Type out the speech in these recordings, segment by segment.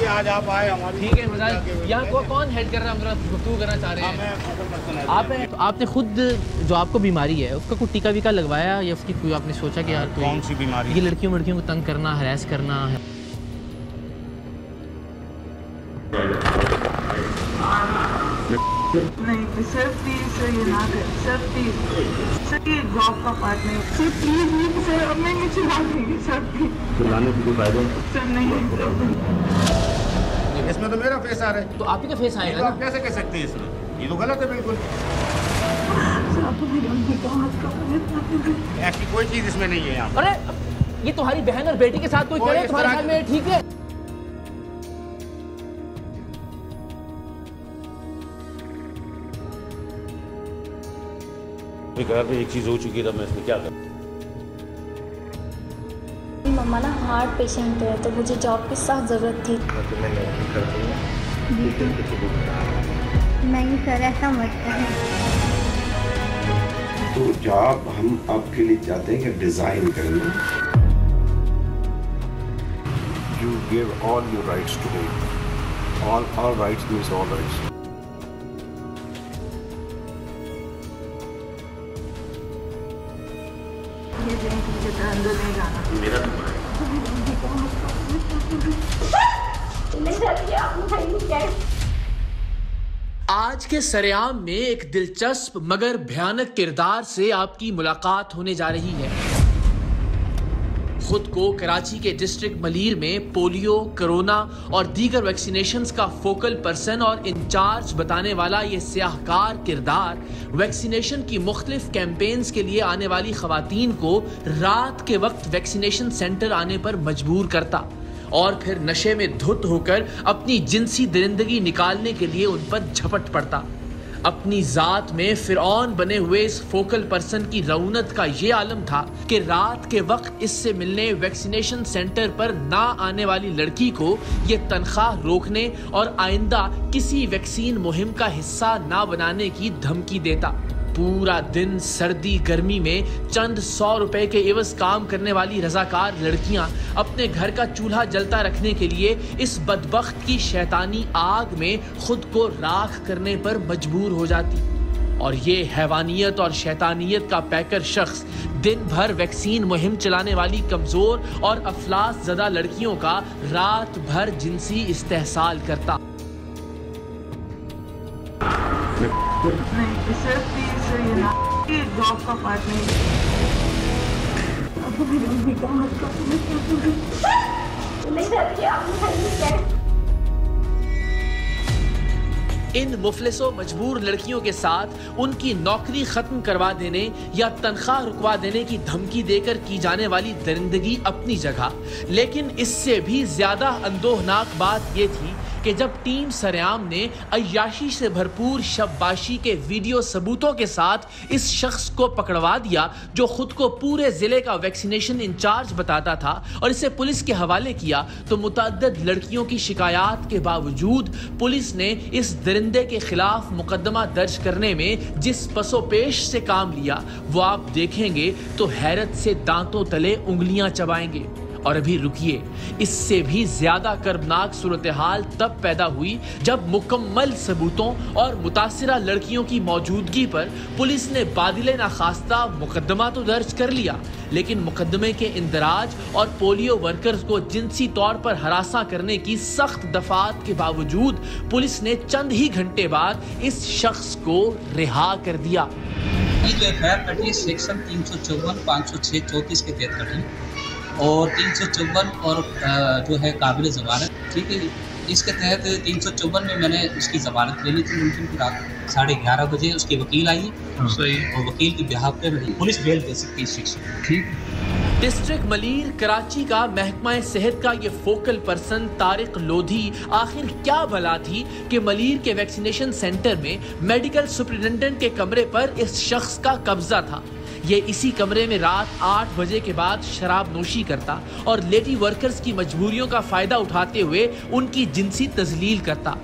कि आज आप आए हमारी। ठीक है मजाक। यहाँ कौन हेड कर रहा है, हम गुफ्तगू करना चाह रहे हैं। आप हैं तो आपने खुद जो आपको बीमारी है उसका कोई टीका वीका लगवाया या उसकी कोई आपने सोचा कि यार कौन सी बीमारी? ये लड़कियों को तंग करना, हरास करना है। नहीं सर प्लीज सर ये ना करें सर प्लीज सर, ये जॉब का पार्ट नहीं सर, प्लीज सर अब मैं नहीं चिल्ला देंगे सर प्लीज। चिल्लाने की कोई फायदा सर नहीं इसमें तो मेरा फेस आ रहा है। तो आप ही का फेस आएगा तो ना? आप कैसे कह सकते हैं इसमें? ये तो गलत है बिल्कुल। सर आपको मेरी उनकी बात का ऐसी कोई चीज इसमें नहीं है यहाँ। अरे ये तुम्हारी बहन और बेटी के साथ कोई करे तुम्हारे ख्याल में ठीक है? घर में एक चीज हो चुकी है, मैं इसमें क्या करूं? मम्मा ना हार्ट पेशेंट है तो मुझे जॉब की सख्त ज़रूरत थी। नहीं सर ऐसा मत करें। तो जॉब हम आपके लिए चाहते हैं कि डिजाइन करेंगे। You give all your rights today. All rights means all rights. अंदर नहीं जाना। मेरा आज के सरेआम में एक दिलचस्प मगर भयानक किरदार से आपकी मुलाकात होने जा रही है। खुद को कराची के डिस्ट्रिक्ट मलीर में पोलियो, कोरोना और दीगर वैक्सीनेशंस का फोकल पर्सन और इंचार्ज बताने वाला ये स्याहकार किरदार वैक्सीनेशन की मुख्तलिफ कैंपेन्स के लिए आने वाली खवातीन को रात के वक्त वैक्सीनेशन सेंटर आने पर मजबूर करता और फिर नशे में धुत होकर अपनी जिनसी दरिंदगी निकालने के लिए उन पर झपट पड़ता। अपनी जात में फिरौन बने हुए इस फोकल पर्सन की रौनत का ये आलम था कि रात के वक्त इससे मिलने वैक्सीनेशन सेंटर पर ना आने वाली लड़की को ये तनख्वाह रोकने और आइंदा किसी वैक्सीन मुहिम का हिस्सा ना बनाने की धमकी देता। पूरा दिन सर्दी गर्मी में चंद 100 रुपए के एवज काम करने वाली रजाकार लड़कियां अपने घर का चूल्हा जलता रखने के लिए इस बदबख्त की शैतानी आग में खुद को राख करने पर मजबूर हो जाती। और ये हैवानियत और शैतानियत का पैकर शख्स दिन भर वैक्सीन मुहिम चलाने वाली कमजोर और अफलास ज़दा लड़कियों का रात भर जिनसी इस्तेहसाल करता। नहीं सर प्लीज सर ये ना, ये जॉब का पार्ट नहीं। आपको मेरी उनकी बात का इन मुफलिसों मजबूर लड़कियों के साथ उनकी नौकरी खत्म करवा देने या तनख्वाह रुकवा देने की धमकी देकर की जाने वाली दरिंदगी अपनी जगह, लेकिन इससे भी ज्यादा अंदोहनाक बात यह थी कि जब टीम सरेआम ने अय्याशी से भरपूर शब्बाशी के वीडियो सबूतों के साथ इस शख्स को पकड़वा दिया जो खुद को पूरे जिले का वैक्सीनेशन इंचार्ज बताता था और इसे पुलिस के हवाले किया, तो मुतअद्दिद लड़कियों की शिकायत के बावजूद पुलिस ने इस दरिंदे के खिलाफ मुकदमा दर्ज करने में जिस पसोपेश से काम लिया वो आप देखेंगे तो हैरत से दांतों तले उंगलियां चबाएंगे। और अभी रुकिए, इससे भी ज्यादा कर्बनाक सूरत हाल तब पैदा हुई जब मुकम्मल सबूतों और मुतासिरा लड़कियों की मौजूदगी पर पुलिस ने बादिले नाखास्ता मुकदमा तो दर्ज कर लिया, लेकिन मुकदमे के इंदराज और पोलियो वर्कर्स को जिनसी तौर पर हरासा करने की सख्त दफात के बावजूद पुलिस ने चंद ही घंटे बाद इस शख्स को रिहा कर दिया। सेक्शन 354, 506, 34 के तहत कटी और 354 और जो है काबिल ज़मानत, ठीक है। इसके तहत 354 में मैंने उसकी ज़मानत ले ली थी। मुमकिन की रात 11:30 बजे उसकी वकील आई और वकील की बिहाफ पे पुलिस बेल दे सकती है इस शख्स को, ठीक। डिस्ट्रिक्ट मलीर कराची का महकमा सेहत का ये फोकल पर्सन तारिक लोधी आखिर क्या भला थी कि मलीर के वैक्सीनेशन सेंटर में मेडिकल सुपरिटेंडेंट के कमरे पर इस शख्स का कब्जा था। ये इसी कमरे में रात 8 बजे के बाद शराब नोशी करता और लेडी वर्कर्स की मजबूरियों का फायदा उठाते हुए उनकी जिनसी तजलील करता।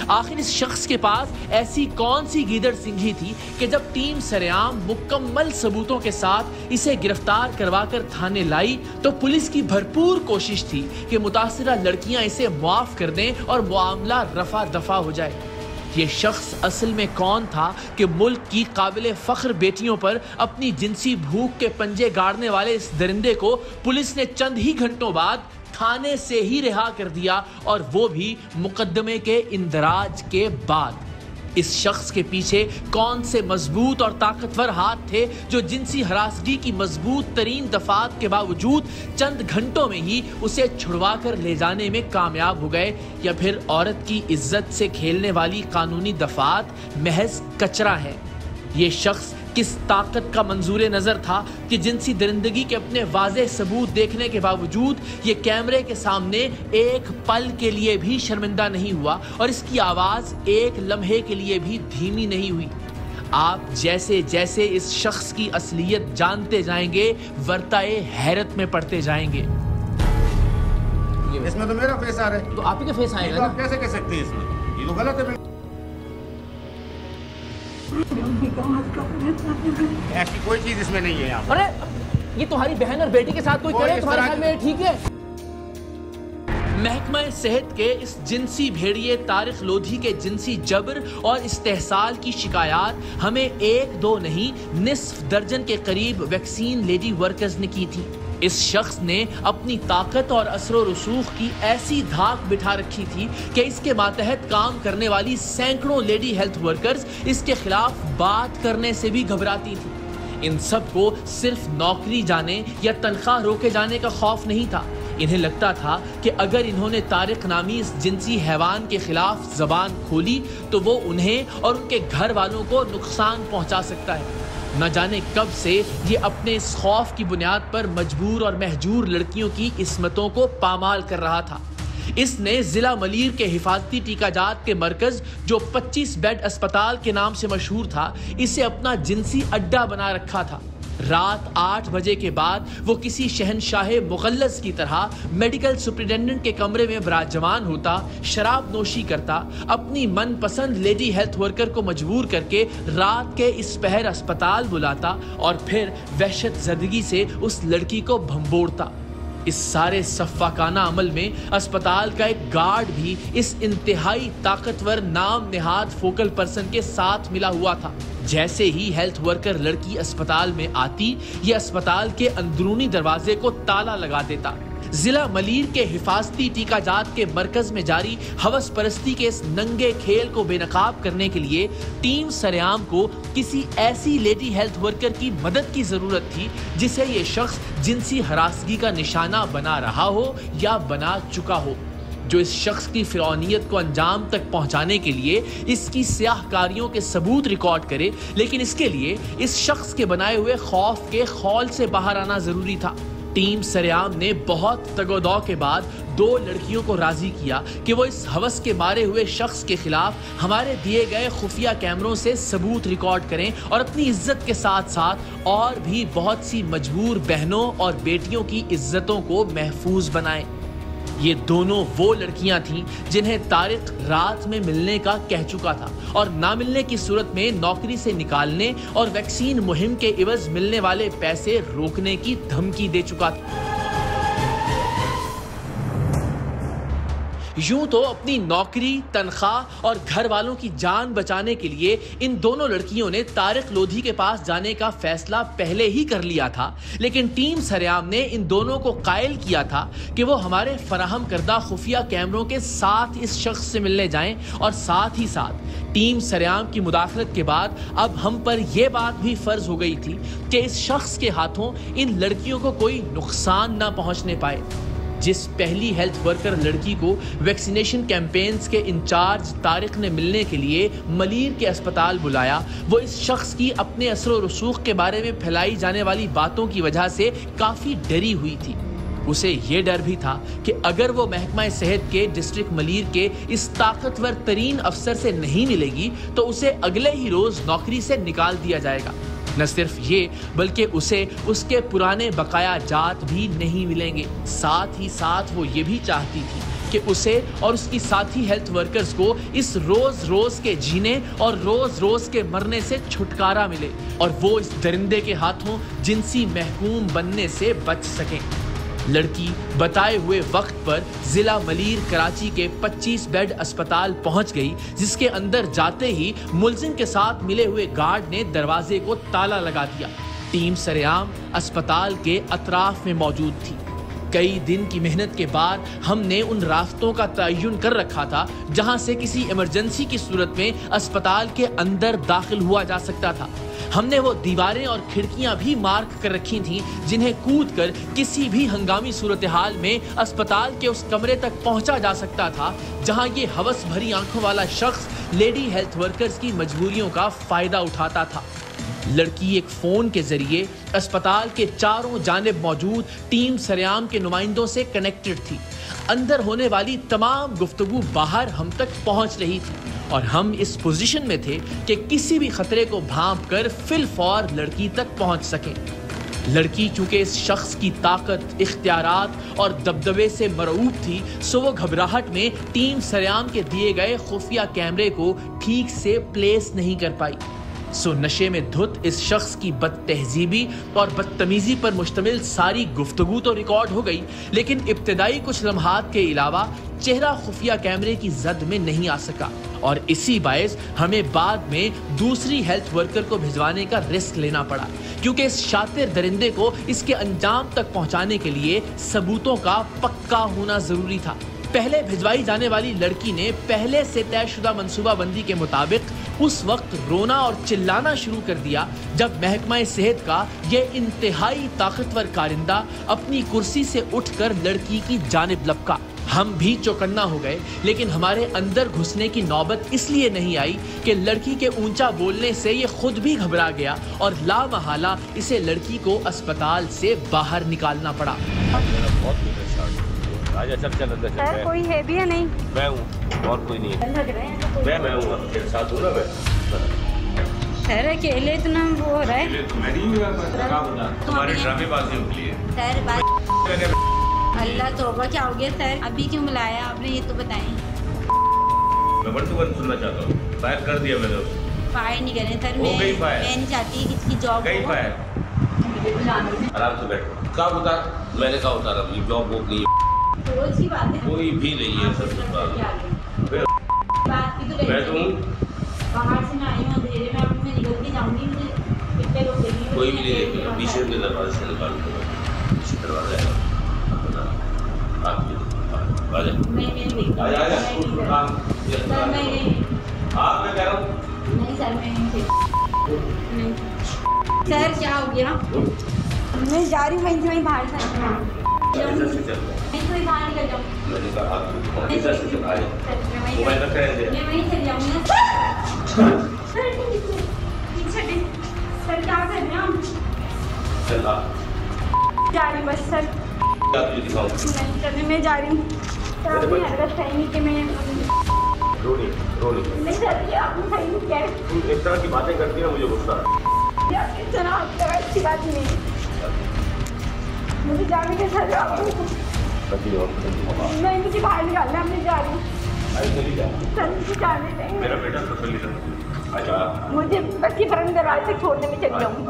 आखिर इस शख्स के पास ऐसी कौन सी गीदड़ सिंघी थी कि जब टीम सरेआम मुकम्मल सबूतों के साथ इसे गिरफ्तार करवाकर थाने लाई तो पुलिस की भरपूर कोशिश थी कि मुतासिरा लड़कियां इसे माफ कर दें और मामला रफा दफा हो जाए। ये शख्स असल में कौन था कि मुल्क की काबिले फख्र बेटियों पर अपनी जिनसी भूख के पंजे गाड़ने वाले इस दरिंदे को पुलिस ने चंद ही घंटों बाद थाने से ही रिहा कर दिया, और वो भी मुकदमे के इंदराज के बाद। इस शख्स के पीछे कौन से मजबूत और ताकतवर हाथ थे जो जिनसी हरासगी की मजबूत तरीन दफात के बावजूद चंद घंटों में ही उसे छुड़वा कर ले जाने में कामयाब हो गए, या फिर औरत की इज्जत से खेलने वाली कानूनी दफात महज कचरा है। ये शख्स किस ताकत का मंजूर नजर था कि जिनसी दरिंदगी के अपने वाज़ेह सबूत देखने के बावजूद ये कैमरे के सामने एक पल के लिए भी शर्मिंदा नहीं हुआ और इसकी आवाज एक लम्हे के लिए भी धीमी नहीं हुई। आप जैसे जैसे इस शख्स की असलियत जानते जाएंगे वर्ताए हैरत में पड़ते जाएंगे। इसमें तो मेरा फेस आ रहा है, तो आप ही का फेस आएगा तो ना? आप कैसे कह सकते हैं इसमें? ये तो गलत है। ऐसी कोई चीज इसमें नहीं है यहाँ। अरे ये तुम्हारी बहन और बेटी के साथ कोई करे तुम्हारे ख्याल में ठीक है? महकमा सेहत के इस जिनसी भेड़िए तारिक लोधी के जिनसी जबर और इस्तेहसाल की शिकायत हमें एक दो नहीं निस्फ दर्जन के करीब वैक्सीन लेडी वर्कर्स ने की थी। इस शख्स ने अपनी ताकत और असरो रसूख की ऐसी धाक बिठा रखी थी कि इसके मातहत काम करने वाली सैकड़ों लेडी हेल्थ वर्कर्स इसके खिलाफ बात करने से भी घबराती थी। इन सब को सिर्फ नौकरी जाने या तनख्वाह रोके जाने का खौफ नहीं था। इन्हें लगता था कि अगर इन्होंने तारिक नामी इस जिनसी हैवान के खिलाफ जबान खोली तो वो उन्हें और उनके घर वालों को नुकसान पहुंचा सकता है। न जाने कब से ये अपने इस खौफ की बुनियाद पर मजबूर और महजूर लड़कियों की इस्मतों को पामाल कर रहा था। इसने जिला मलीर के हिफाजती टीकाजात के मरकज जो 25 बेड अस्पताल के नाम से मशहूर था, इसे अपना जिनसी अड्डा बना रखा था। रात 8 बजे के बाद वो किसी शहनशाह मुगल्लस की तरह मेडिकल सुप्रिटेंडेंट के कमरे में विराजमान होता, शराब नोशी करता, अपनी मनपसंद लेडी हेल्थ वर्कर को मजबूर करके रात के इस पहर अस्पताल बुलाता और फिर वहशत ज़दगी से उस लड़की को भंबोड़ता। इस सारे सफ़ाकाना अमल में अस्पताल का एक गार्ड भी इस इंतहाई ताकतवर नाम नेहाद फोकल पर्सन के साथ मिला हुआ था। जैसे ही हेल्थ वर्कर लड़की अस्पताल में आती, ये अस्पताल के अंदरूनी दरवाजे को ताला लगा देता। जिला मलीर के हिफाजती टीकाजात के मरकज में जारी हवस परस्ती के इस नंगे खेल को बेनकाब करने के लिए टीम सरेआम को किसी ऐसी लेडी हेल्थ वर्कर की मदद की जरूरत थी जिसे ये शख्स जिनसी हरासगी का निशाना बना रहा हो या बना चुका हो, जो इस शख्स की फिरौनियत को अंजाम तक पहुंचाने के लिए इसकी स्याहकारियों के सबूत रिकॉर्ड करे। लेकिन इसके लिए इस शख्स के बनाए हुए खौफ के खौल से बाहर आना जरूरी था। टीम सरेआम ने बहुत तगोदौ के बाद 2 लड़कियों को राजी किया कि वो इस हवस के मारे हुए शख्स के खिलाफ हमारे दिए गए खुफिया कैमरों से सबूत रिकॉर्ड करें और अपनी इज्जत के साथ साथ और भी बहुत सी मजबूर बहनों और बेटियों की इज्जतों को महफूज बनाएं। ये दोनों वो लड़कियां थीं जिन्हें तारिक रात में मिलने का कह चुका था और ना मिलने की सूरत में नौकरी से निकालने और वैक्सीन मुहिम के इवज मिलने वाले पैसे रोकने की धमकी दे चुका था। यूं तो अपनी नौकरी, तनख्वाह और घर वालों की जान बचाने के लिए इन दोनों लड़कियों ने तारिक लोधी के पास जाने का फैसला पहले ही कर लिया था, लेकिन टीम सरेआम ने इन दोनों को कायल किया था कि वो हमारे फराहम करदा खुफिया कैमरों के साथ इस शख्स से मिलने जाएं और साथ ही साथ टीम सरेआम की मुदाखलत के बाद अब हम पर यह बात भी फर्ज हो गई थी कि इस शख्स के हाथों इन लड़कियों को कोई नुकसान ना पहुंचने पाए। जिस पहली हेल्थ वर्कर लड़की को वैक्सीनेशन कैंपेन्स के इंचार्ज तारिक ने मिलने के लिए मलीर के अस्पताल बुलाया, वो इस शख्स की अपने असर रसूख के बारे में फैलाई जाने वाली बातों की वजह से काफ़ी डरी हुई थी। उसे ये डर भी था कि अगर वो महकमा सेहत के डिस्ट्रिक्ट मलीर के इस ताकतवर तरीन अफसर से नहीं मिलेगी तो उसे अगले ही रोज़ नौकरी से निकाल दिया जाएगा। न सिर्फ ये बल्कि उसे उसके पुराने बकाया जात भी नहीं मिलेंगे। साथ ही साथ वो ये भी चाहती थी कि उसे और उसकी साथी हेल्थ वर्कर्स को इस रोज रोज के जीने और रोज रोज के मरने से छुटकारा मिले और वो इस दरिंदे के हाथों जिनसी महकूम बनने से बच सकें। लड़की बताए हुए वक्त पर जिला मलीर कराची के 25 बेड अस्पताल पहुंच गई, जिसके अंदर जाते ही मुलजिम के साथ मिले हुए गार्ड ने दरवाजे को ताला लगा दिया। टीम सरेआम अस्पताल के अतराफ में मौजूद थी। कई दिन की मेहनत के बाद हमने उन रास्तों का तयन कर रखा था जहां से किसी इमरजेंसी की सूरत में अस्पताल के अंदर दाखिल हुआ जा सकता था। हमने वो दीवारें और खिड़कियां भी मार्क कर रखी थीं जिन्हें कूदकर किसी भी हंगामी सूरत हाल में अस्पताल के उस कमरे तक पहुंचा जा सकता था जहां ये हवस भरी आंखों वाला शख्स लेडी हेल्थ वर्कर्स की मजबूरियों का फायदा उठाता था। लड़की एक फोन के जरिए अस्पताल के चारों जानिब मौजूद टीम सरेआम के नुमाइंदों से कनेक्टेड थी। अंदर होने वाली तमाम गुफ्तगू बाहर हम तक पहुंच रही थी और हम इस पोजीशन में थे कि किसी भी खतरे को भांप कर फिलफौर लड़की तक पहुंच सकें। लड़की चूंकि इस शख्स की ताकत, इख्तियारात और दबदबे से मरऊब थी, सो वो घबराहट में टीम सरेआम के दिए गए खुफिया कैमरे को ठीक से प्लेस नहीं कर पाई। सो नशे में धुत इस शख्स की बदतहजीबी और बदतमीजी पर मुश्तमिल सारी गुफ्तगू तो रिकॉर्ड हो गई, लेकिन इब्तिदाई कुछ लम्हात के अलावा चेहरा खुफिया कैमरे की जद में नहीं आ सका और इसी बायस हमें बाद में दूसरी हेल्थ वर्कर को भिजवाने का रिस्क लेना पड़ा, क्योंकि इस शातिर दरिंदे को इसके अंजाम तक पहुंचाने के लिए सबूतों का पक्का होना जरूरी था। पहले भिजवाई जाने वाली लड़की ने पहले से तयशुदा मंसूबाबंदी के मुताबिक उस वक्त रोना और चिल्लाना शुरू कर दिया जब महकमा सेहत का यह इंतहाई ताकतवर कारिंदा अपनी कुर्सी से उठकर लड़की की जानिब लपका। हम भी चौकन्ना हो गए, लेकिन हमारे अंदर घुसने की नौबत इसलिए नहीं आई कि लड़की के ऊंचा बोलने से ये खुद भी घबरा गया और लामहला इसे लड़की को अस्पताल से बाहर निकालना पड़ा। आजा चल चल अंदर चल। सर कोई है भी या नहीं? मैं हूँ और कोई नहीं है। मैं हूँ तेरे साथ हूँ ना मैं। सर अकेले इतना वो हो रहा है। तो मैं नहीं हुआ तुम्हारे ड्रामेबाजी के लिए। सर बात अल्लाह तौबा क्या हो गया सर? अभी क्यों बुलाया आपने ये तो बताएं। मैं वन टू वन सुनना चाहता हूँ। फायर कर दिया मैंने। फायर नहीं करें सर, मैं नहीं चाहती कि इसकी जॉब कहीं फायर। आराम से बैठो। क्या बता? मैंने कहा उतारा ये जॉब वो नहीं रोज की बात है। कोई भी नहीं है सब बात की तो मैं तो हूँ। बाहर से मैं आई हूँ अंधेरे में, अब मैं निकल के जाऊँगी, मुझे कितने लोग देखेंगे। कोई भी नहीं देखेगा। पीछे के दरवाजे से निकाल दो। पीछे दरवाजा है। नहीं नहीं सर नहीं आप मैं कह रहा हूँ नहीं सर मैं नहीं सर क्या हो गया? मैं जा रही हूँ वहीं बाहर से कोई बाहर निकल जाऊँ। मैंने कहा आप इधर से चल आए मोबाइल रख रहे थे। मैं वहीं चल जाऊँगी सर। पीछे सर क्या कर रहे हैं हम? चल आ जा रही बस सर। क्या तुझे दिखाऊं? नहीं सर मैं जा रही हूँ सर। आपने हरकत सही नहीं कि मैं रोनी नहीं सर ये आपने सही नहीं किया। तुम इस तरह की बातें करती है मुझे गुस्सा सर आपका अच्छी बात नहीं, मुझे जाने के सर मैं मुझे बाहर निकालना, मैं जा रही हूँ सर, मुझे जाने दें। मेरा बेटा अच्छा मुझे बस के बरंदे दरवाजे से छोड़ने में चली जाऊँगी।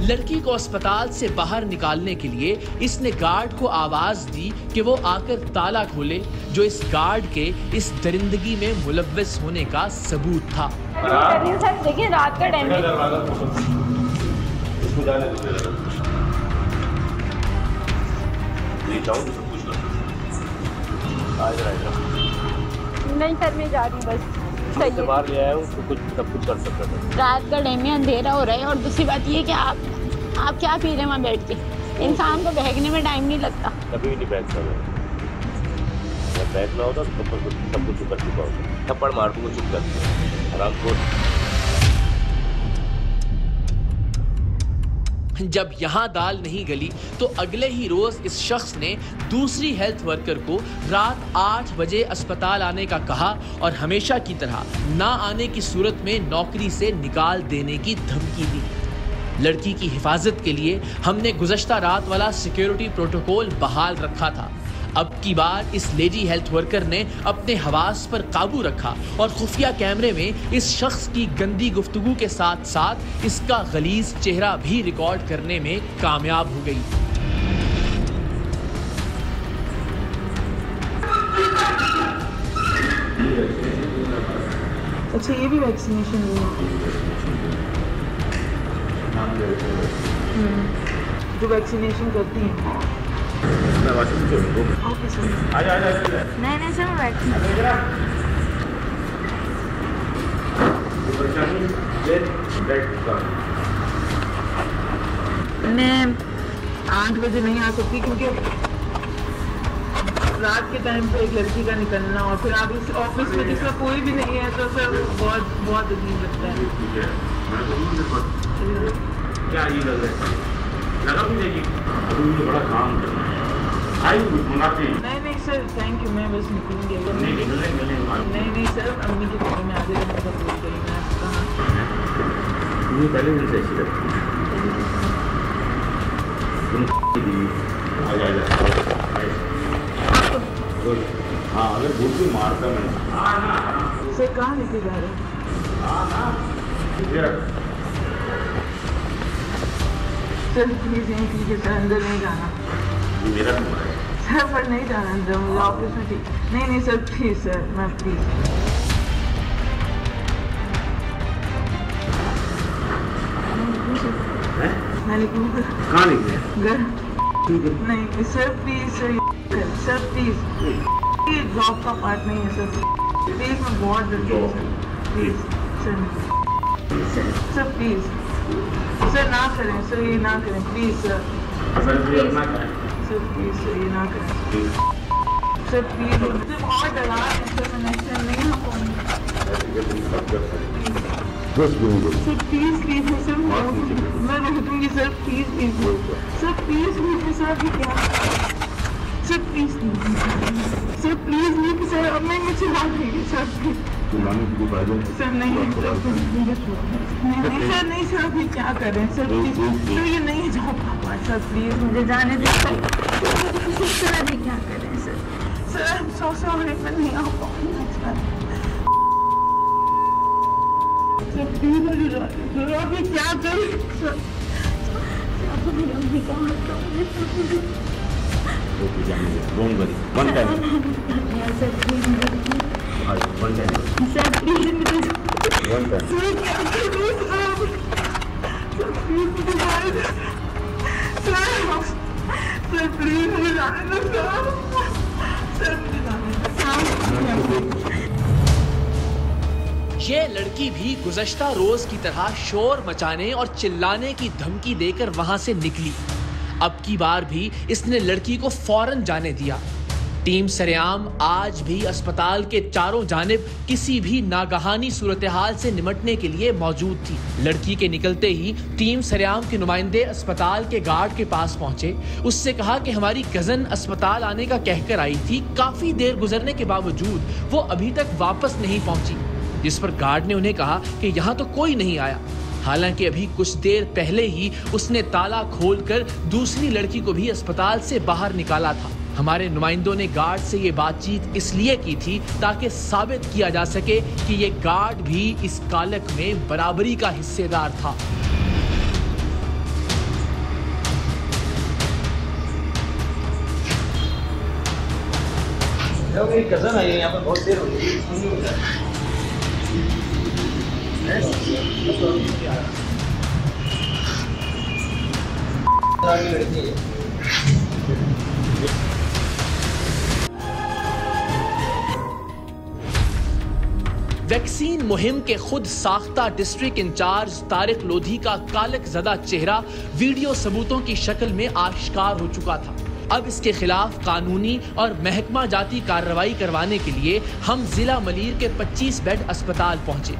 लड़की को अस्पताल से बाहर निकालने के लिए इसने गार्ड को आवाज दी कि वो आकर ताला खोले, जो इस गार्ड के इस दरिंदगी में मुलव्वस होने का सबूत था। सर देखिए रात का टाइम है। नहीं सर मैं जा रही बस। सही है। बाहर ले आया हूँ तो कुछ सब कुछ कर सकता था। रात का टाइम में अंधेरा हो रहा है और दूसरी बात ये कि आप क्या पी रहे हैं वहाँ बैठ के? इंसान को बहकने में टाइम नहीं लगता। कभी भी नहीं बैठ सकता। बैठना होता तो सब कुछ कर चुका होता। थप्पड़ मार दूंगा चुप कर आराम को। जब यहाँ दाल नहीं गली तो अगले ही रोज इस शख्स ने दूसरी हेल्थ वर्कर को रात 8 बजे अस्पताल आने का कहा और हमेशा की तरह ना आने की सूरत में नौकरी से निकाल देने की धमकी दी। लड़की की हिफाजत के लिए हमने गुज़श्ता रात वाला सिक्योरिटी प्रोटोकॉल बहाल रखा था। अब की बार इस लेडी हेल्थ वर्कर ने अपने हवास पर काबू रखा और खुफिया कैमरे में इस शख्स की गंदी गुफ्तगू के साथ साथ इसका गलीज चेहरा भी रिकॉर्ड करने में कामयाब हो गई। अच्छा, ये भी वैक्सीनेशन हुआ? जो वैक्सीनेशन करती हैं। Okay sir. नहीं सर, मैं 8 बजे नहीं आ सकती क्योंकि रात के टाइम पे एक लड़की का निकलना और फिर आप इस ऑफिस में जिसका कोई भी नहीं है तो सर बहुत अजीब लगता है। क्या ये लग रहा है? लगा भी नहीं अभी मुझे बड़ा काम करना है। आई मंगाते हैं। नहीं सर, थैंक यू, मैं बस निकलूंगी। अगर नहीं सर, अम्मी के घर में आगे रहने का बोल रही मैं कहाँ ये पहले दिन से ऐसी लगती है। हाँ, अगर भूख भी मारता मैं। सर कहाँ लेके जा रहे हैं? सर प्लीज यहीं ठीक है सर, अंदर नहीं जाना। मेरा नंबर है सर, पर नहीं जाना अंदर, मुझे ऑफिस में ठीक। नहीं सर, प्लीज सर, मैं प्लीज। मैं लिखूँगा। कहाँ लिखे? घर। नहीं सर, प्लीज सर प्लीज, ये जॉब का पार्ट नहीं है सर, प्लीज मैं बहुत जल्दी प्लीज सर प्लीज सर ना करें सर, ये ना करें please sir. Sir please sir, ये ना करें सर प्लीज। सिर्फ और डरा सर, मैं नेक्स्ट टाइम नहीं आ पाऊँगी सर, प्लीज सर, मैं रख दूँगी sir, please sir, please sir, अभी क्या सर, प्लीज नहीं सर, अब मैं मुझे बात नहीं सर, सर नहीं सर, नहीं सर, अभी क्या करें सर, प्लीज सर, ये नहीं जा पापा सर, प्लीज मुझे जाने दे सर, अभी क्या करें sir, I am so sorry, मैं नहीं आ पाऊंगा सर, प्लीज मुझे जाने दो, अभी क्या करें सर, अभी क्या करें Don't worry. One time. Sir please One time. Sir please One time. Sir क्या करूं सर, प्लीज मुझे जाने दो सर, प्लीज मुझे जाने दो सर, मुझे जाने दो। ये लड़की भी गुज़श्ता रोज की तरह शोर मचाने और चिल्लाने की धमकी देकर वहां से निकली। अब की बार भी इसने लड़की को फौरन जाने दिया। टीम सरेआम आज भी अस्पताल के चारों जानिब किसी भी नागहानी सूरत हाल से निपटने के लिए मौजूद थी। लड़की के निकलते ही टीम सरेआम के नुमाइंदे अस्पताल के गार्ड के पास पहुंचे। उससे कहा कि हमारी कजन अस्पताल आने का कहकर आई थी, काफी देर गुजरने के बावजूद वो अभी तक वापस नहीं पहुंची, जिस पर गार्ड ने उन्हें कहा कि यहाँ तो कोई नहीं आया। हालांकि अभी कुछ देर पहले ही उसने ताला खोलकर दूसरी लड़की को भी अस्पताल से बाहर निकाला था। हमारे नुमाइंदों ने गार्ड से ये बातचीत इसलिए की थी ताकि साबित किया जा सके कि ये गार्ड भी इस कालक में बराबरी का हिस्सेदार था। मेरी कज़न आई है यहाँ पर, बहुत देर हो गई। वैक्सीन मुहिम के खुद साख्ता डिस्ट्रिक्ट इंचार्ज तारिक लोधी का कालक ज़दा चेहरा वीडियो सबूतों की शक्ल में आश्कार हो चुका था। अब इसके खिलाफ कानूनी और महकमा जाती कार्रवाई करवाने के लिए हम जिला मलीर के 25 बेड अस्पताल पहुंचे।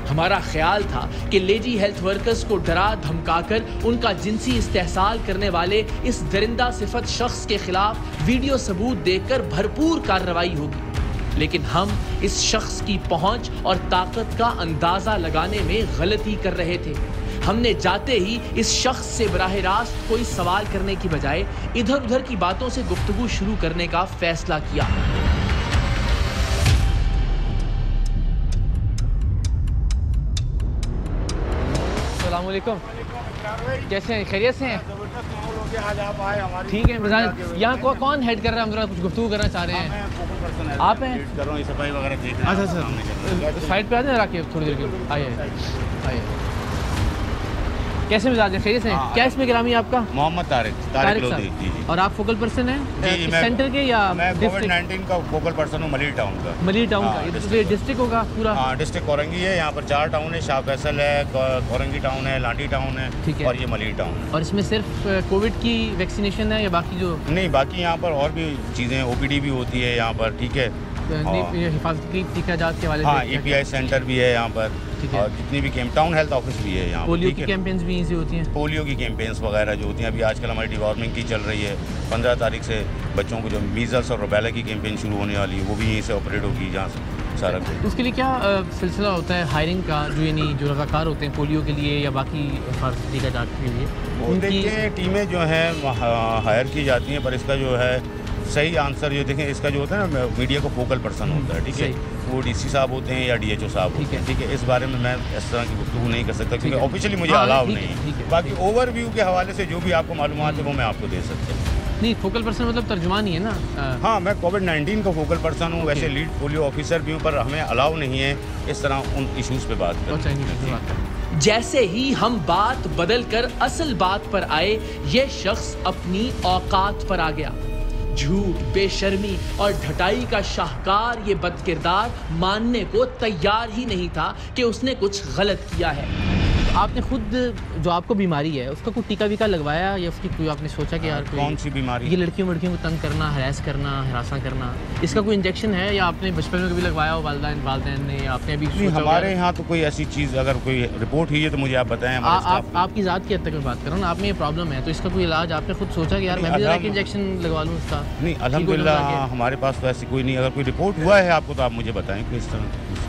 हमारा ख्याल था कि लेडी हेल्थ वर्कर्स को डरा धमकाकर उनका जिनसी इस्तेहसाल करने वाले इस दरिंदा सिफत शख्स के खिलाफ वीडियो सबूत देखकर भरपूर कार्रवाई होगी, लेकिन हम इस शख्स की पहुंच और ताकत का अंदाजा लगाने में गलती कर रहे थे। हमने जाते ही इस शख्स से बराह रास्त कोई सवाल करने की बजाय इधर उधर की बातों से गुफ्तगू शुरू करने का फैसला किया। अस्सलाम वालेकुम, कैसे हैं? खैरियत से हैं? ठीक है मिजाज। यहाँ कौन हेड कर रहा है? हम जरा कुछ गुफ्तगू करना चाह रहे हैं। आप हैं? सफाई वगैरह देख रहे हैं। अच्छा सर, साइड पे आ जाए रखिए थोड़ी देर के लिए। आइए आइए। कैसे मिजाज है? खैरियत से हैं? क्या इसमें गिरामी है आपका? मोहम्मद तारिक लोधी। जी। और आप फोकल पर्सन हैं सेंटर के या मैं कोविड-19 का फोकल पर्सन हूँ मलिर टाउन का। मलिर टाउन का ये तो डिस्ट्रिक्ट होगा पूरा? हाँ, डिस्ट्रिक्ट कोरंगी है। यहाँ पर 4 टाउन है, शाह फैसल है, कोरंगी टाउन है, लाठी टाउन है, ठीक है, और ये मलिर टाउन है। और इसमें सिर्फ कोविड की वैक्सीनेशन है या बाकी जो? नहीं, बाकी यहाँ पर और भी चीज़ें, OPD भी होती है यहाँ पर, ठीक है, हिफाजती टीकाजात के वाले। हाँ, EPI सेंटर भी है यहाँ पर, और जितनी भी टाउन हेल्थ ऑफिस भी है यहाँ। पोलियो की कैंपेन्स भी इजी होती हैं? पोलियो की कैंपेन्स वगैरह जो होती हैं, अभी आजकल हमारी डिवॉर्मिंग की चल रही है। 15 तारीख से बच्चों को जो मीजल्स और रुबेला की कैंपेन शुरू होने वाली है, वो भी यहीं से ऑपरेट होगी, जहाँ से सारा कुछ। उसके लिए क्या सिलसिला होता है हायरिंग का? जो यानी जो रज़ाकार होते हैं पोलियो के लिए या बाकी हिफाजती टीकाजात के लिए, उनकी टीमें जो हैं हायर की जाती हैं, पर इसका जो है सही आंसर जो देखें, इसका जो होता है ना, मीडिया को फोकल पर्सन होता है, ठीक है, वो DC साहब होते हैं या DHO साहब होते हैं, ठीक है। इस बारे में मैं इस तरह की गुफ्तगू नहीं कर सकता क्योंकि ऑफिशियली मुझे अलाउ नहीं है। बाकी ओवरव्यू के हवाले से जो भी आपको मालूमात है वो मैं आपको दे सकता हूँ। नहीं, फोकल पर्सन मतलब तर्जुमान ही है ना? हाँ, मैं कोविड-19 का फोकल पर्सन हूँ, वैसे लीड पोलियो ऑफिसर भी हूँ, पर हमें अलाउ नहीं है इस तरह उन इशूज़ पे बात करना। जैसे ही हम बात बदल कर असल बात पर आए, ये शख्स अपनी औकात पर आ गया। झूठ, बेशर्मी और ढटाई का शाहकार ये बदकिरदार मानने को तैयार ही नहीं था कि उसने कुछ गलत किया है। आपने खुद जो आपको बीमारी है उसका कोई टीका वीका लगवाया या उसकी कोई आपने सोचा कि यार कौन सी बीमारी? ये लड़कियों को तंग करना, हरास करना, हरासा करना, इसका कोई इंजेक्शन है या आपने बचपन में कभी लगवाया हो वालिदैन ने, या आपने अभी सोचा? हमारे यहाँ तो कोई ऐसी चीज़ अगर कोई रिपोर्ट हुई है तो मुझे आप बताएं। आपकी ज़ात की हद तक मैं बात कर रहा हूँ, आप में ये प्रॉब्लम है तो इसका कोई इलाज आपने खुद सोचा कि यार मैं भी एक इंजेक्शन लगवा लूँ इसका? नहीं, अल्हम्दुलिल्लाह हमारे पास तो ऐसी कोई नहीं। अगर कोई रिपोर्ट हुआ है आपको तो आप मुझे बताएं कि इस तरह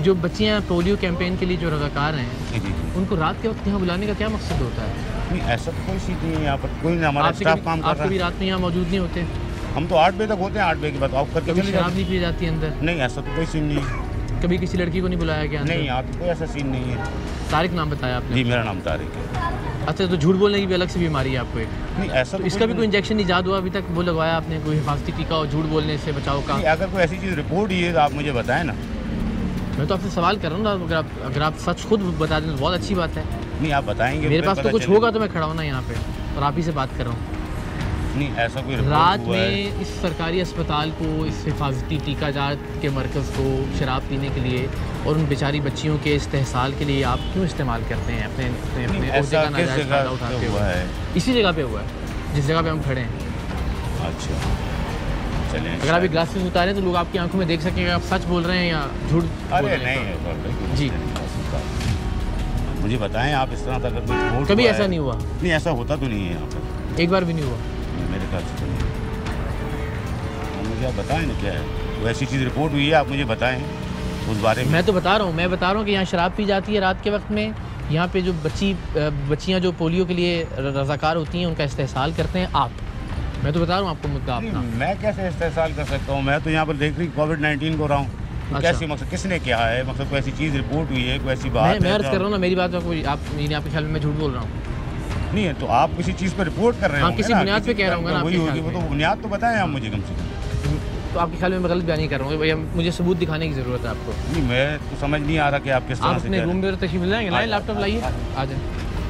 जो बच्चियाँ पोलियो कैंपेन के लिए जो रज़ाकार हैं, उनको रात के वक्त यहाँ बुलाने का क्या मकसद होता है? नहीं, ऐसा तो कोई चीज़ नहीं है यहाँ पर, कोई हमारा स्टाफ काम कर रहा है। आप कभी रात में यहाँ मौजूद नहीं होते? हम तो 8 बजे तक होते हैं, 8 बजे के बाद ऑफ करके कभी शराब नहीं पी जाती अंदर? नहीं, ऐसा तो कोई सीन नहीं है। कभी किसी लड़की को नहीं बुलाया गया? नहीं, यहाँ तो कोई ऐसा सीन नहीं है। तारिक नाम बताया आपने? जी, मेरा नाम तारिक है। अच्छा, तो झूठ बोलने की भी अलग से बीमारी है आपको एक? नहीं, ऐसा तो इसका भी कोई इंजेक्शन ईजाद हुआ अभी तक? वो लगवाया आपने कोई हिफाजती टीका और झूठ बोलने से बचाव का? अगर कोई ऐसी चीज़ रिपोर्ट हुई है तो आप मुझे बताएं ना। मैं तो आपसे सवाल कर रहा हूँ ना, अगर आप सच खुद बता दें तो बहुत अच्छी बात है। नहीं, आप बताएंगे। मेरे पास तो कुछ होगा तो मैं खड़ा हूँ ना यहाँ पे और आप ही से बात कर रहा हूँ। नहीं, ऐसा कोई रात में इस सरकारी अस्पताल को, इस हिफाजती टीकाजात के मरकज़ को शराब पीने के लिए और उन बेचारी बच्चियों के इस्तेहसाल के लिए आप क्यों इस्तेमाल करते हैं? अपने ओहदे का नाजायज़ फ़ायदा उठाते हुए? इसी जगह पे हुआ है जिस जगह पे हम खड़े हैं। अच्छा, अगर आप ग्लासेस उतारें तो लोग आपकी आंखों में देख सकेंगे आप सच बोल रहे हैं या झूठ? अरे नहीं जी, मुझे बताएं आप इस तरह तक कभी ऐसा नहीं हुआ? नहीं, ऐसा होता तो नहीं है यहाँ पर, एक बार भी नहीं हुआ मेरे ख्याल से। मुझे आप बताएं ना क्या है वो ऐसी चीज़ रिपोर्ट हुई है, आप मुझे बताएं उस बारे में। मैं तो बता रहा हूँ कि यहाँ शराब पी जाती है रात के वक्त में। यहाँ पे जो बच्चियाँ जो पोलियो के लिए रज़ाकार होती हैं उनका इस्तेहसाल करते हैं आप। मैं तो बता रहा हूँ आपको मुद्दा अपना। मैं कैसे इस्तेहसाल कर सकता हूँ? मैं तो यहाँ पर देख रही कोविड-19 को रहा हूँ। अच्छा। कैसी मकसद किसने किया है? मतलब कोई ऐसी चीज़ रिपोर्ट हुई है, कोई ऐसी बात? मैं अर्ज़ कर रहा हूँ ना, मेरी बात आपके ख्याल में मैं झूठ बोल रहा हूँ? नहीं है तो आप किसी चीज़ पर रिपोर्ट कर रहे हैं? किसी बुनियाद पे कह रहा हूँ ना, वही होगी वो तो बुनियाद तो बताएं आप मुझे कम से कम। तो आपके ख्याल में मैं गलत बयान नहीं कर रहा हूँ भैया, मुझे सबूत दिखाने की ज़रूरत है आपको। नहीं, मैं तो समझ नहीं आ रहा कि आप किस तरह से अपने रूम में तशरीफ लाएंगे, लाएं लैपटॉप लाइए, आ जाए।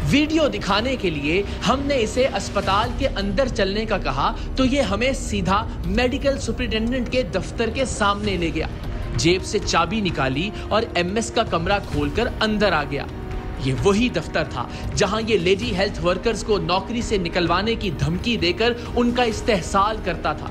वीडियो दिखाने के लिए हमने इसे अस्पताल के अंदर चलने का कहा तो ये हमें सीधा मेडिकल सुपरिटेंडेंट के दफ्तर के सामने ले गया। जेब से चाबी निकाली और MS का कमरा खोलकर अंदर आ गया। ये वही दफ्तर था जहां ये लेडी हेल्थ वर्कर्स को नौकरी से निकलवाने की धमकी देकर उनका इस्तेहसाल करता था।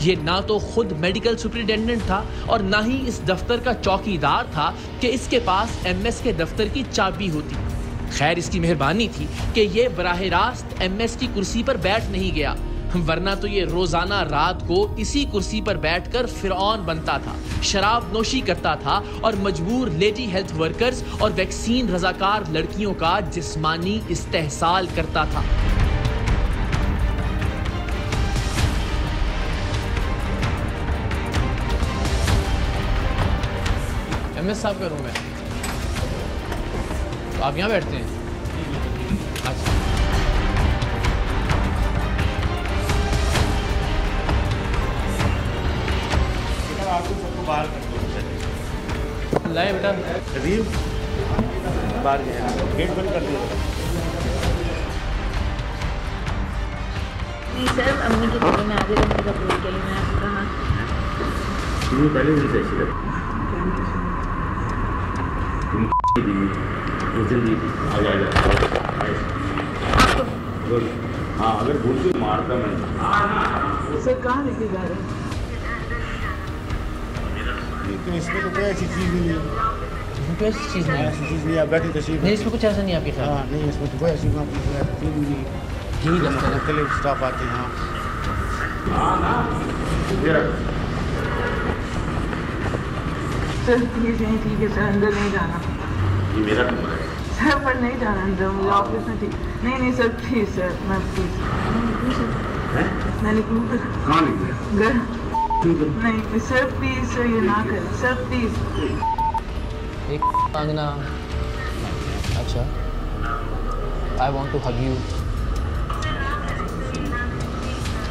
ये ना तो खुद मेडिकल सुपरिटेंडेंट था और ना ही इस दफ्तर का चौकीदार था कि इसके पास MS के दफ्तर की चाबी होती। खैर, इसकी मेहरबानी थी कि ये बराह रास्त MS की कुर्सी पर बैठ नहीं गया, वरना तो ये रोजाना रात को इसी कुर्सी पर बैठकर फिरौन बनता था, शराब नोशी करता था और मजबूर लेडी हेल्थ वर्कर्स और वैक्सीन रजाकार लड़कियों का जिस्मानी इस्तेहसाल करता था। एमएस साहब का रूम है, तो आप यहाँ बैठते हैं? अच्छा, आपको सबको बाहर कर दो। लाए बेटा, करीब बाहर गया, गेट बंद कर दिया। नहीं सर, अम्मी की तरह मैं आगे रखने का बोल के लिए मैं कहा पहले दिन से ऐसी लगी जल्दी आ हाँ, अगर भूल से मारता मैं सर कहाँ लेके जा रहे हैं? तो इसमें तो कोई ऐसी चीज़ नहीं है, इसमें कोई ऐसी चीज़ नहीं है, ऐसी चीज़ नहीं है। बैठी तशरीफ नहीं, इसमें कुछ ऐसा नहीं है आपके साथ? हाँ नहीं, इसमें तो कोई ऐसी चीज़ नहीं है। यही लगता है मुख्तलिफ स्टाफ आते हैं। सर प्लीज नहीं, ठीक है सर, अंदर नहीं जाना। ये मेरा कमरा है सर, पर नहीं जाना अंदर, मुझे ऑफिस में ठीक नहीं। नहीं सर प्लीज सर, मैं प्लीज मैं निकलूँ? कहाँ निकले? घर नहीं सर, प्लीज सर ये ना करें सर, प्लीज। एक मांगना, अच्छा, I want to hug you.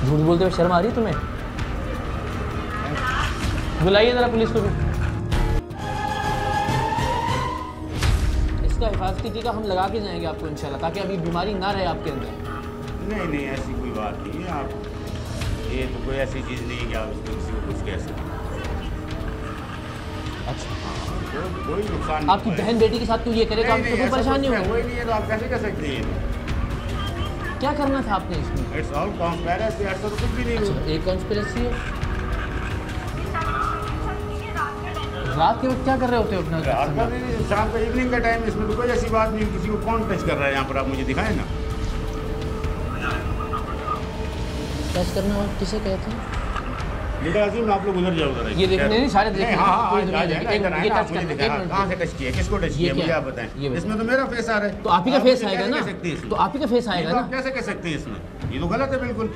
झूठ बोलते हुए शर्म आ रही है तुम्हें? बुलाइए जरा पुलिस को भी। इसका हिफाजती टीका हम लगा के जाएंगे आपको इंशाल्लाह, ताकि अभी बीमारी ना रहे आपके अंदर। नहीं नहीं, ऐसी कोई बात नहीं है। आप ये तो कोई ऐसी चीज़ नहीं है कि आप उसको किसी को कुछ कह सकते। अच्छा, कोई नुकसान आपकी बहन बेटी के साथ तो ये करे तो आपको कोई परेशानी होगी? कोई नहीं है, तो आप कैसे कर सकते हैं? क्या करना था आपने इसमें? इट्स ऑल कॉन्स्पिरेसी, ऐसा तो कुछ भी नहीं हुआ। एक कॉन्स्पिरेसी है। रात के वक्त क्या कर रहे होते हो अपना? रात का नहीं, शाम का इवनिंग का टाइम, इसमें तो कोई ऐसी बात नहीं। किसी को कौन टच कर रहा है यहाँ पर? आप मुझे दिखाएं ना। टच करना और किसे कहते हैं? लीडर अजीम, आप लोग उधर जाओ उधर। ये देखने नहीं, सारे देखने। हाँ हाँ, कहाँ से टच किया, किसको टच किया, मुझे आप बताएं। इसमें तो मेरा फेस आ रहा है। तो आप ही का फेस आएगा ना, तो आप ही का फेस आएगा ना। आप कैसे कह सकते हैं इसमें? ये तो गलत है बिल्कुल।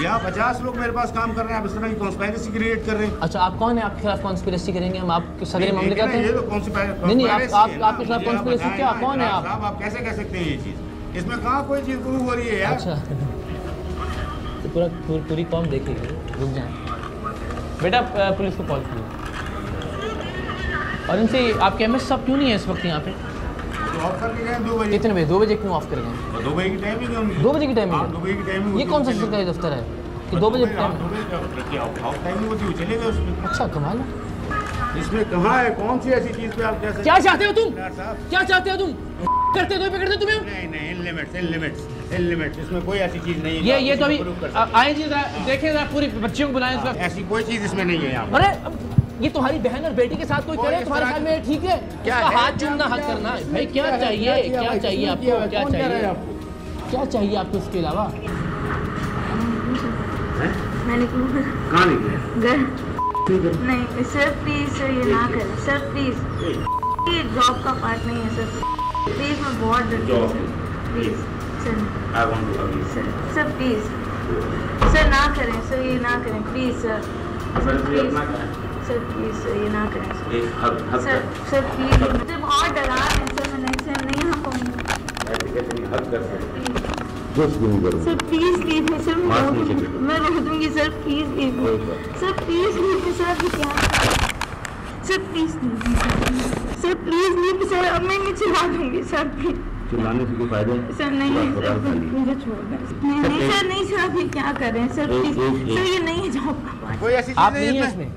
यहाँ 50 लोग मेरे पास काम कर रहे हैं, आप इस तरह की कॉन्स्पिरेसी क्रिएट कर रहे हैं। अच्छा, आप कौन है? आपके खिलाफ कॉन्स्पिरेसी करेंगे हम? आपके सगरे मामले कहते हैं? ये तो कॉन्स्पिरेसी नहीं, आपके खिलाफ कॉन्स्पिरेसी क्या? कौन है आप? आप कैसे कह सकते हैं ये चीज़? इसमें कहाँ कोई चीज़ प्रूव हो रही है यार? अच्छा, तो पूरी कौम देखेगी। रुक जाए बेटा, पुलिस को कॉल कीजिए। और इनसे आपके एमएस साहब क्यों नहीं है इस वक्त यहाँ पे? ऑफ कर के गए 2 बजे। कितने बजे? 2 बजे क्यों ऑफ कर गए? 2 बजे की टाइमिंग है। 2 बजे की टाइमिंग? 2 बजे की टाइमिंग। ये कौन सा सरकारी दफ्तर है कि 2 बजे टाइमिंग होती है? चले गए उसमें। अच्छा, कमाल है। इसमें कहाँ है? कौन सी ऐसी चीज़ पे आप कह सकते हैं? क्या चाहते हो तुम? क्या चाहते हो तुम? करते तो पकड़ते तुम्हें? नहीं, इन लिमिट्स इसमें कोई ऐसी चीज़ नहीं है। ये तो अभी आए जी, देखें जरा, पूरी बच्चियों को बुलाएं। ऐसी कोई चीज़ इसमें नहीं है। अरे ये तुम्हारी बहन और बेटी के साथ कोई करे तुम्हारे ख्याल में ठीक है? क्या हाथ चूमना, हाथ करना भाई? क्या चाहिए? क्या चाहिए आपको? क्या चाहिए? क्या चाहिए आपको इसके अलावा? मैं निकलूँ? कहाँ निकले? घर नहीं सर, प्लीज सर ये ना करें सर, प्लीज। ये जॉब का पार्ट नहीं है सर, प्लीज। मैं बहुत डरती हूँ sir, please sir. I want to hug you sir please sir, ना करें सर, ये ना करें please sir. Sir please sir please sir ये ना करें सर। एक हग सर प्लीज, मुझे बहुत डरा है सर, मैं नेक्स्ट टाइम नहीं आ पाऊँगी। ऐसे कैसे नहीं हग कर सकते? कुछ भी नहीं करूँगा sir, please leave me sir, मैं रो दूँगी sir, please leave me sir, please leave me sir. क्या sir, please leave me sir, please leave me sir. अब मैं नहीं चिल्ला दूँगी सर, प्लीज। चिल्लाने से कोई फायदा है? सर नहीं सर, मुझे छोड़ दें। नहीं सर, नहीं सर, अभी क्या करें सर, प्लीज सर, ये नहीं है जॉब का पार्ट। कोई ऐसी आप चीज़ नहीं नहीं है है इसमें?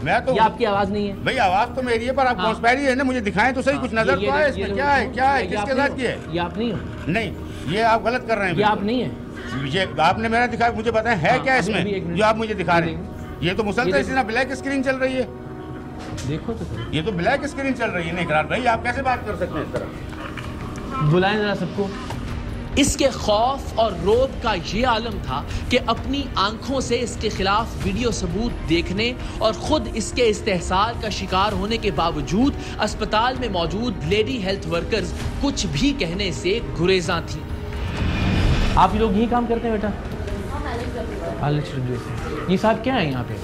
मैं तो, ये आपकी आवाज़ नहीं है भाई? आवाज़ तो मेरी है, पर आप कॉन्स्पायरी है ना, मुझे दिखाएं तो सही। कुछ नजर तो आए इसमें? क्या है, क्या है, किसके साथ किया है? ये आप नहीं हो? नहीं, ये आप गलत कर रहे हैं। ये आप नहीं है? ये आपने मेरा दिखाया, मुझे बताएं है क्या इसमें जो आप मुझे दिखा रहे हैं? ये तो मुसलसल इसी तरह ब्लैक स्क्रीन चल रही है। देखो तो, ये तो ब्लैक स्क्रीन चल रही है। नहीं इकरार भाई, आप कैसे बात कर सकते हैं इस तरह? बुलाएं जरा सबको। इसके खौफ और रोब का ये आलम था कि अपनी आंखों से इसके खिलाफ वीडियो सबूत देखने और खुद इसके इस्तेहसाल का शिकार होने के बावजूद अस्पताल में मौजूद लेडी हेल्थ वर्कर्स कुछ भी कहने से गुरेज़ां थी। आप लोग यही काम करते हैं बेटा? ये साहब क्या है यहाँ पे?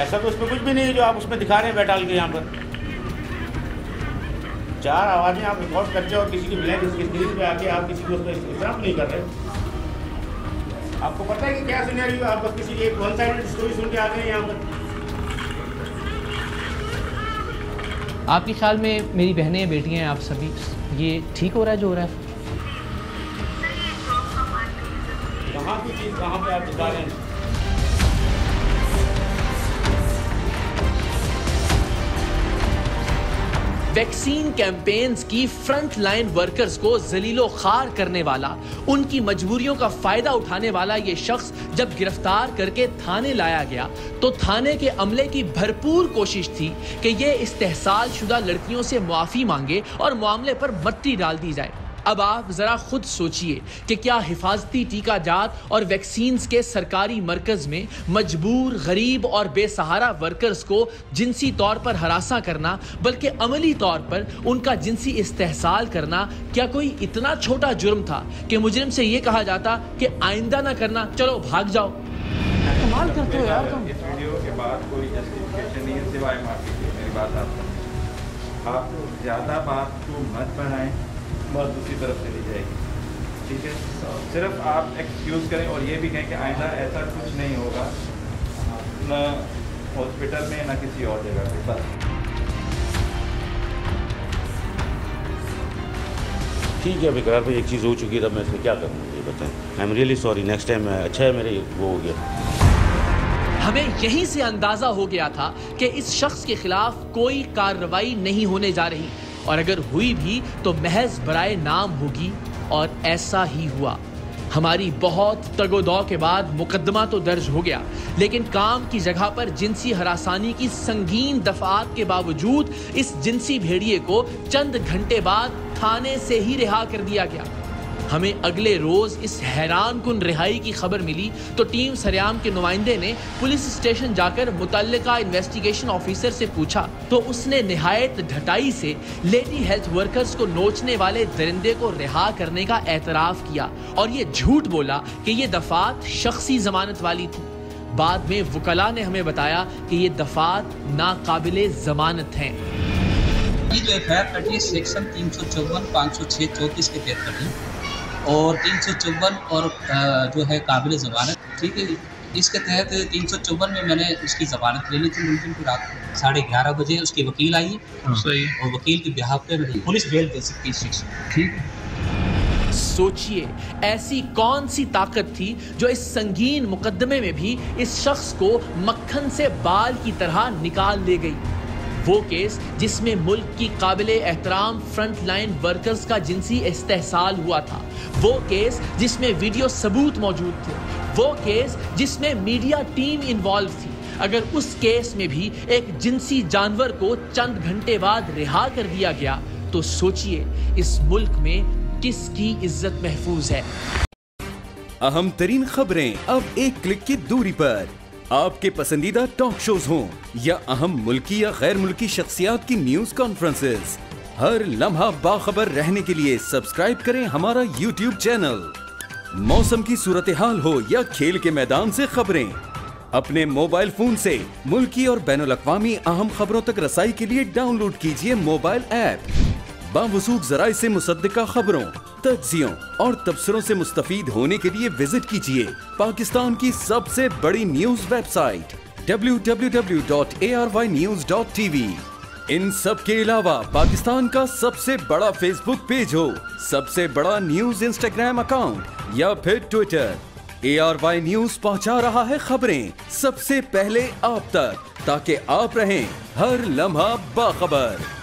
ऐसा तो उसमें कुछ भी नहीं है जो आप उसमें दिखा रहे हैं बैठाल के यहाँ पर। 4 आवाज़ें आप रिकॉर्ड करते हो और किसी की ब्लैक स्क्रीन पे आके आप किसी को उसमें इस्तेमाल नहीं कर रहे। आपको पता है कि क्या सिनेरियो, आप बस किसी की एक वन साइडेड स्टोरी सुन के आ गए यहाँ पर। आपके ख्याल में मेरी बहनें बेटियाँ आप सभी, ये ठीक हो रहा है जो हो रहा है? कहाँ की चीज़ कहाँ पे आप दिखा रहे हैं? वैक्सीन कैंपेन्स की फ्रंट लाइन वर्कर्स को जलीलो खार करने वाला, उनकी मजबूरियों का फायदा उठाने वाला ये शख्स जब गिरफ्तार करके थाने लाया गया तो थाने के अमले की भरपूर कोशिश थी कि ये इस्तेहसाल शुदा लड़कियों से मुआफ़ी मांगे और मामले पर मट्टी डाल दी जाए। अब आप जरा खुद सोचिए कि क्या हिफाजती टीकाजात और वैक्सीन्स के सरकारी मरकज में मजबूर, गरीब और बेसहारा वर्कर्स को जिनसी तौर पर हरासा करना, बल्कि अमली तौर पर उनका जिनसी इस्तेहसाल करना, क्या कोई इतना छोटा जुर्म था कि मुजरिम से ये कहा जाता कि आइंदा ना करना, चलो भाग जाओ। कमाल करते हो यार तुम। इस वीडियो के बाद कोई जस्टिफिकेशन नहीं है सिवाय माफी की। मेरी बात आप ज़्यादा बात को मत बढ़ाएं, बस दूसरी तरफ चली जाएगी, ठीक है? सिर्फ आप एक्सक्यूज़ करें और ये भी कहें कि आइंदा ऐसा कुछ नहीं होगा, न हॉस्पिटल में न किसी और जगह पे। बस ठीक है विकराल भाई, एक चीज़ हो चुकी है, तब मैं इसमें क्या करूँ ये बताएं। I am really sorry, next time अच्छा है मेरे वो हो गया। हमें यहीं से अंदाजा हो गया था कि इस शख्स के खिलाफ कोई कार्रवाई नहीं होने जा रही, और अगर हुई भी तो महज बराए नाम होगी, और ऐसा ही हुआ। हमारी बहुत तगोदौ के बाद मुकदमा तो दर्ज हो गया, लेकिन काम की जगह पर जिनसी हरासानी की संगीन दफात के बावजूद इस जिनसी भेड़िए को चंद घंटे बाद थाने से ही रिहा कर दिया गया। हमें अगले रोज इस हैरानकुन रिहाई की खबर मिली तो टीम सरेआम के नुमाइंदे ने पुलिस स्टेशन जाकर मुतल्लिका इन्वेस्टिगेशन ऑफिसर से पूछा तो उसने निहायत ढटाई से लेडी हेल्थ वर्कर्स को नोचने वाले दरिंदे को रिहा करने का एतराफ़ किया, और ये झूठ बोला कि ये दफात शख्सी जमानत वाली थी। बाद में वकला ने हमें बताया कि ये दफात नाकाबिले जमानत हैं। ये जो एफआईआर कटी है सेक्शन 354, 506, 34 के तहत कटी, और 354 और जो है काबिल ज़मानत, ठीक है। इसके तहत 354 में मैंने उसकी ज़मानत ले ली थी। मुमकिन की रात 11:30 बजे उसकी वकील आई, सही, और वकील के बिहाफ पे पुलिस बेल दे सकती है शिक्षा, ठीक है। सोचिए ऐसी कौन सी ताकत थी जो इस संगीन मुकदमे में भी इस शख्स को मक्खन से बाल की तरह निकाल ले गई। वो केस जिसमें मुल्क की काबिले एहतराम फ्रंट लाइन वर्कर्स का जिनसी इस्तेहसाल हुआ था, वो केस जिसमें वीडियो सबूत मौजूद थे, वो केस जिसमें मीडिया टीम इन्वॉल्व थी। अगर उस केस में भी एक जिनसी जानवर को चंद घंटे बाद रिहा कर दिया गया तो सोचिए इस मुल्क में किसकी इज्जत महफूज है। अहम तरीन खबरें अब एक क्लिक की दूरी पर। आपके पसंदीदा टॉक शोज हों या अहम मुल्की या गैर मुल्की शख्सियात की न्यूज कॉन्फ्रेंसेस, हर लम्हा बाखबर रहने के लिए सब्सक्राइब करें हमारा YouTube चैनल। मौसम की सूरत हाल हो या खेल के मैदान से खबरें, अपने मोबाइल फोन से मुल्की और बैनुल-अक़वामी अहम खबरों तक रसाई के लिए डाउनलोड कीजिए मोबाइल ऐप। बावसूख ज़राए से मुसद्दिका खबरों, तज्ज़ियों और तबसरों से मुस्तफ़ीद होने के लिए विजिट कीजिए पाकिस्तान की सबसे बड़ी न्यूज वेबसाइट www.arYnews.tv। इन सब के अलावा पाकिस्तान का सबसे बड़ा फेसबुक पेज हो, सबसे बड़ा न्यूज इंस्टाग्राम अकाउंट या फिर ट्विटर, ARY न्यूज पहुंचा रहा है खबरें सबसे पहले आप तक, ताकि आप रहें हर लम्हा बाखबर।